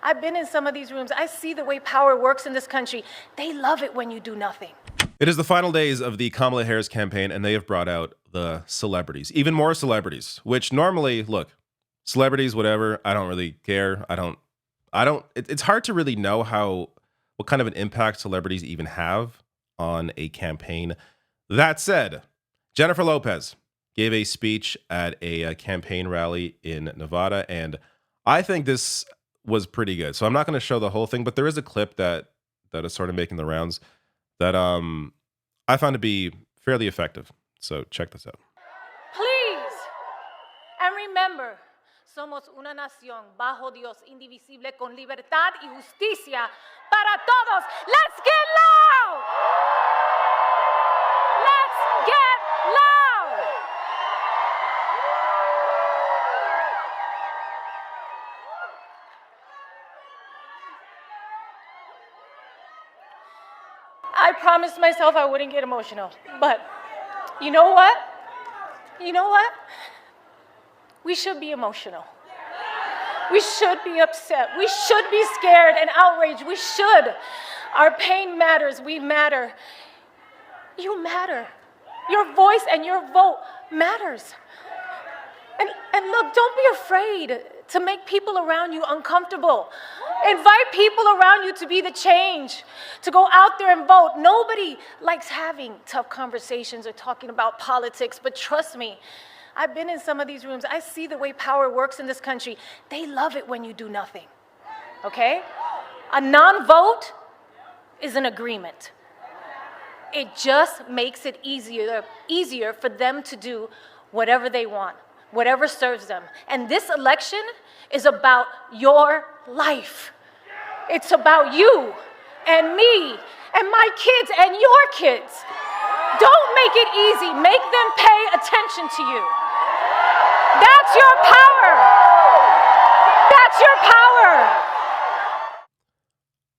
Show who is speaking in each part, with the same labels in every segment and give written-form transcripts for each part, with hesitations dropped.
Speaker 1: I've been in some of these rooms. I see the way power works in this country. They love it when you do nothing.
Speaker 2: It is the final days of the Kamala Harris campaign, and they have brought out the celebrities, even more celebrities, which normally, look, celebrities, whatever, I don't really care. It's hard to really know what kind of an impact celebrities even have on a campaign. That said, Jennifer Lopez gave a speech at a campaign rally in Nevada, and I think this was pretty good. So I'm not going to show the whole thing, but there is a clip that is sort of making the rounds that I found to be fairly effective. So check this out.
Speaker 1: Please, and remember, somos una nación bajo Dios, indivisible, con libertad y justicia para todos. Let's get loud! Let's get loud! I promised myself I wouldn't get emotional, but you know what? You know what? We should be emotional. We should be upset. We should be scared and outraged. We should. Our pain matters. We matter. You matter. Your voice and your vote matters. And look, don't be afraid to make people around you uncomfortable. Invite people around you to be the change, to go out there and vote. Nobody likes having tough conversations or talking about politics, but trust me, I've been in some of these rooms. I see the way power works in this country. They love it when you do nothing, okay? A non-vote is an agreement. It just makes it easier for them to do whatever they want, whatever serves them. And this election is about your life. It's about you and me and my kids and your kids. Don't make it easy. Make them pay attention to you. That's your power. That's your power.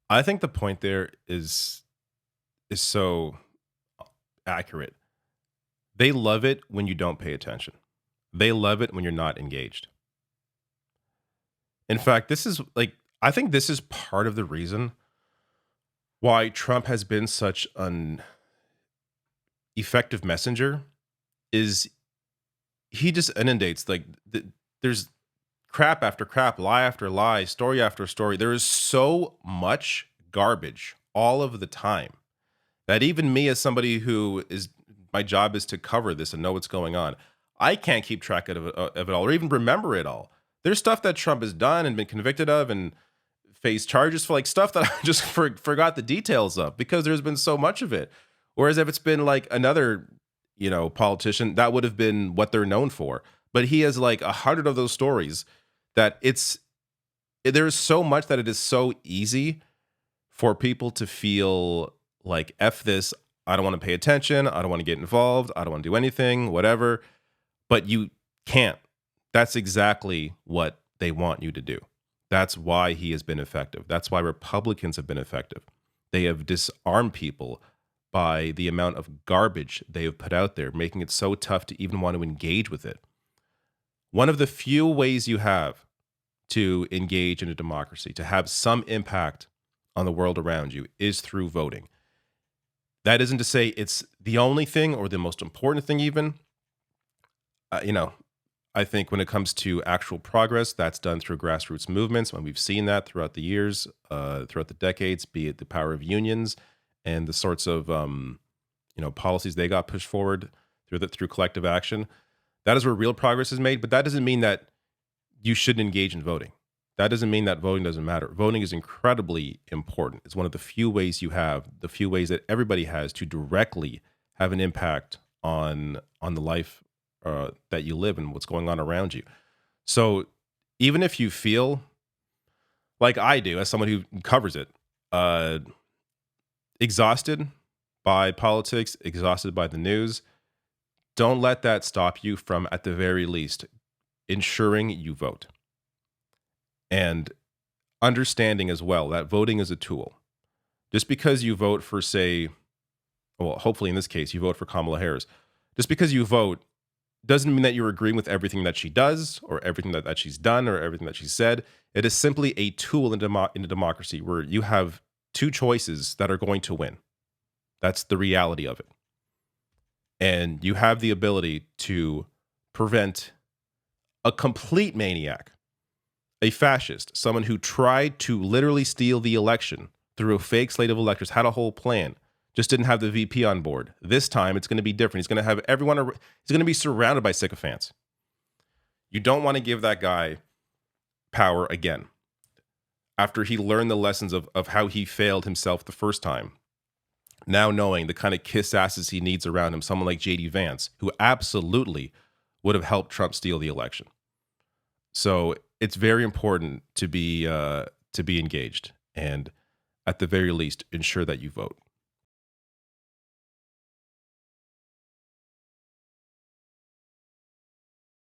Speaker 2: I think the point there is so accurate. They love it when you don't pay attention. They love it when you're not engaged. In fact, I think this is part of the reason why Trump has been such an effective messenger is he just inundates, there's crap after crap, lie after lie, story after story. There is so much garbage all of the time that even me, as somebody my job is to cover this and know what's going on, I can't keep track of it all or even remember it all. There's stuff that Trump has done and been convicted of and faced charges for, stuff that I just forgot the details of because there's been so much of it. Whereas if it's been another, politician, that would have been what they're known for. But he has 100 of those stories that there is so much that it is so easy for people to feel like, F this, I don't want to pay attention, I don't want to get involved, I don't want to do anything, whatever. But you can't. That's exactly what they want you to do. That's why he has been effective. That's why Republicans have been effective. They have disarmed people by the amount of garbage they have put out there, making it so tough to even want to engage with it. One of the few ways you have to engage in a democracy, to have some impact on the world around you, is through voting. That isn't to say it's the only thing or the most important thing even. I think when it comes to actual progress, that's done through grassroots movements, and we've seen that throughout the years, throughout the decades, be it the power of unions and the sorts of policies they got pushed forward through collective action. That is where real progress is made, but that doesn't mean that you shouldn't engage in voting. That doesn't mean that voting doesn't matter. Voting is incredibly important. It's one of the few ways the few ways that everybody has to directly have an impact on the life that you live and what's going on around you. So even if you feel like I do, as someone who covers it, exhausted by politics, exhausted by the news, don't let that stop you from, at the very least, ensuring you vote. And understanding as well that voting is a tool. Just because you vote for, hopefully in this case, you vote for Kamala Harris. Just because you vote doesn't mean that you're agreeing with everything that she does or everything that she's done or everything that she's said. It is simply a tool in a democracy where you have two choices that are going to win. That's the reality of it. And you have the ability to prevent a complete maniac, a fascist, someone who tried to literally steal the election through a fake slate of electors, had a whole plan, just didn't have the VP on board. This time it's going to be different. He's going to have everyone, he's going to be surrounded by sycophants. You don't want to give that guy power again. After he learned the lessons of how he failed himself the first time, now knowing the kind of kiss asses he needs around him, someone like JD Vance, who absolutely would have helped Trump steal the election. So it's very important to be engaged and, at the very least, ensure that you vote.